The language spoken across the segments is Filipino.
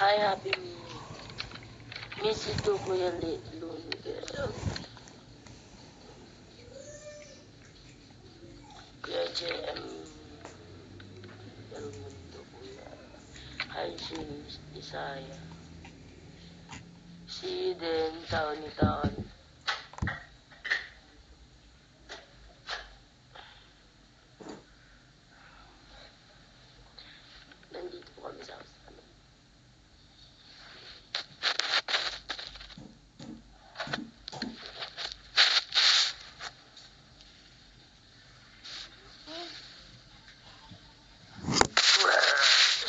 Hi, Happy Me. Miss you too, Kuya Luni. Kuya JM. El Mundo, Kuya. Hi, Sis Isaya. See you din, taon ni taon. Nandito po kami sa ano.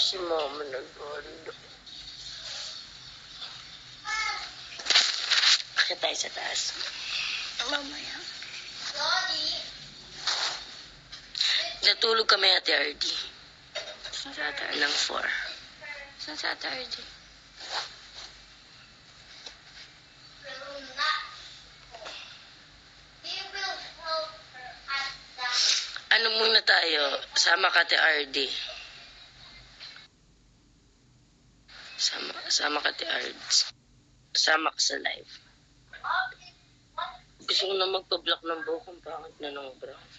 Si Mama nag-bondo. Kaya tayo sa taas. Mamaya. Natulog kami Ate RD. Saan sa Ate RD? Ng 4. Saan sa Ate RD? Ano muna tayo? Sama ka Ate RD. Sama ka Ate RD. Sama ka sa live. Gusto ko na magpa-block ng buhok kung pangit na ng brown.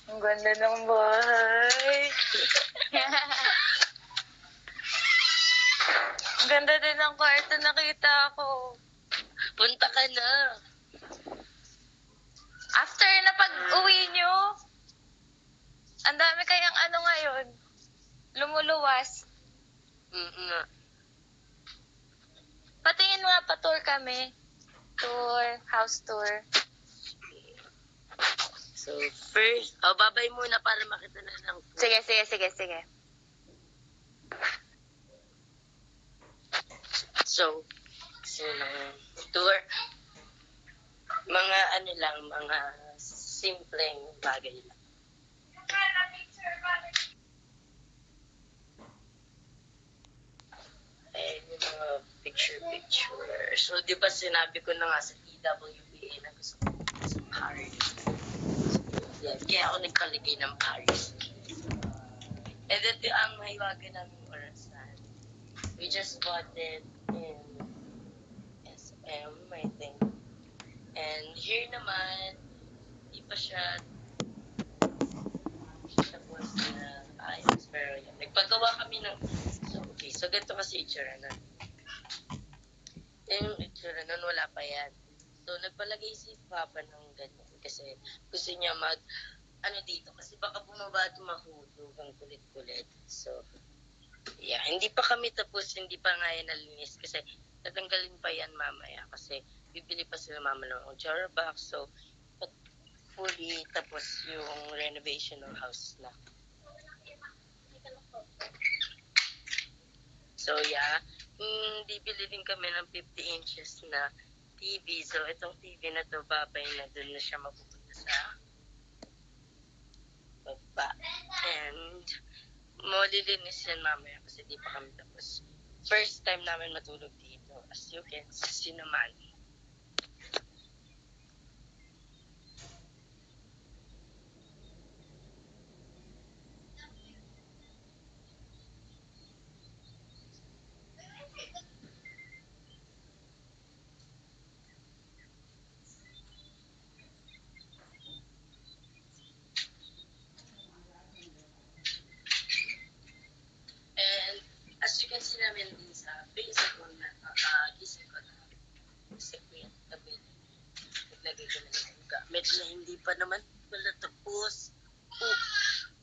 Ang ganda ng bahay. Ang ganda din ng kwarto, nakita ko. Punta ka na. After na pag-uwi nyo, ang dami kayang ano ngayon, lumuluwas. Nga. Patingin nga, pa-tour kami. Tour, house tour. So, first, babay muna para makita na ng food. Sige. So, ng tour. Mga ano lang, mga simpleng bagay lang. And yung mga picture. So, di ba sinabi ko na nga sa TWBA na gusto ko sa Paris. Yeah, kaya ako nagkaligay ng Paris. And then, ang mahiwaga namin orasan. We just bought it in SM, I think. And here naman, di pa siya tapos na ayos. Pero yan, nagpagawa kami ng... So ganito kasi itsura nun. Yung itsura nun, wala pa yan. So, nagpalagay si Papa ng ganyan. Kasi gusto niya dito. Kasi baka bumaba at mahulog ang kulit-kulit. So, yeah. Hindi pa kami tapos, hindi pa nga yan nalinis. Kasi tatanggalin pa yan mamaya. Kasi bibili pa sila mama ng jar box. So, fully tapos yung renovation ng house na. So, yeah. Bibili din kami ng 50 inches na TV. So, itong TV na to, babay na dun na siya mapupunta sa baba. And, malilinis yan mamaya kasi di pa kami tapos. First time namin matulog dito. As you can see naman. And, as you can see namin din sa Facebook na gising ko na. Gising ko yan. Naglagay ko na yung gamit na hindi pa naman pala tapos.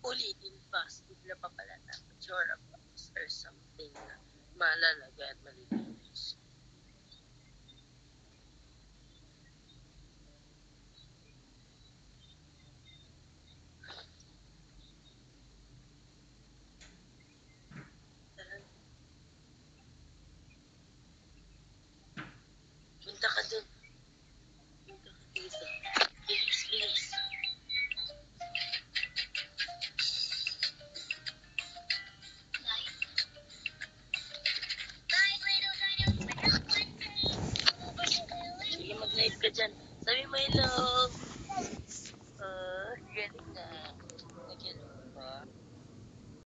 Ulitin pa. Bigla pa pala na jar box or something na malalagay at malilinis. Punta ka dun. Punta ka dito. Please. Sige, mag-live ka dyan. Sabi mo hello. Galing na. Nag-hello.